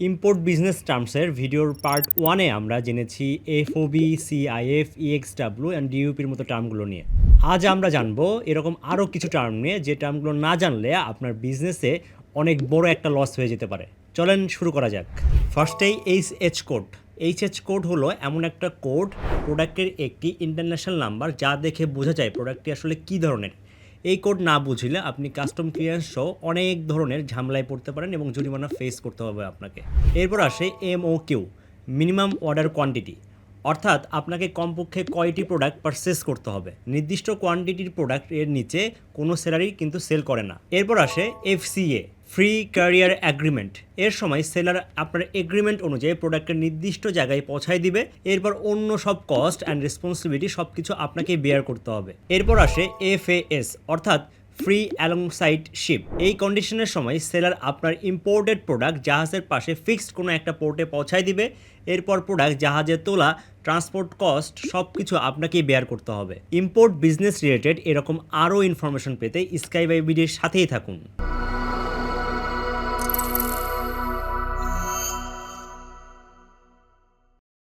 Import business টার্মসের ভিডিওর part 1-এ আমরা জেনেছি এফওবি, সিআইএফ, ইএক্সডাব্লিউ অ্যান্ড ডিইউপির মতো টার্মগুলো নিয়ে। আজ আমরা জানবো এরকম আরও কিছু টার্ম নিয়ে যে টার্মগুলো না জানলে আপনার বিজনেসে অনেক বড় একটা লস হয়ে যেতে পারে। চলেন শুরু করা যাক। ফার্স্টেই এইচএচ কোড। এইচএচ কোড হলো এমন একটা কোড, প্রোডাক্টের একটি ইন্টারন্যাশনাল নাম্বার যা দেখে বোঝা যায় প্রোডাক্টটি আসলে কী ধরনের। এই কোড না বুঝলে আপনি কাস্টম ক্লিয়ারেন্স সহ অনেক ধরনের ঝামেলায় পড়তে পারেন এবং জরিমানা ফেস করতে হবে আপনাকে। এরপর আসে এমওকিউ, মিনিমাম অর্ডার কোয়ান্টিটি, অর্থাৎ আপনাকে কমপক্ষে কয়টি প্রোডাক্ট পারচেস করতে হবে। নির্দিষ্ট কোয়ান্টিটির প্রোডাক্ট এর নিচে কোনো সেলারই কিন্তু সেল করে না। এরপর আসে এফসিএ, ফ্রি ক্যারিয়ার অ্যাগ্রিমেন্ট। এর সময় সেলার আপনার এগ্রিমেন্ট অনুযায়ী প্রোডাক্টের নির্দিষ্ট জায়গায় পৌঁছায় দিবে। এরপর অন্য সব কস্ট অ্যান্ড রেসপন্সিবিলিটি সব কিছু আপনাকে বেয়ার করতে হবে। এরপর আসে এফএএস, অর্থাৎ ফ্রি অ্যালংসাইড শিপ। এই কন্ডিশনের সময় সেলার আপনার ইম্পোর্টেড প্রোডাক্ট জাহাজের পাশে ফিক্সড কোনো একটা পোর্টে পৌঁছায় দিবে। এরপর প্রোডাক্ট জাহাজে তোলা, ট্রান্সপোর্ট কস্ট সব কিছু আপনাকেই বেয়ার করতে হবে। ইম্পোর্ট বিজনেস রিলেটেড এরকম আরও ইনফরমেশন পেতে স্কাই বাই বিডির সাথেই থাকুন।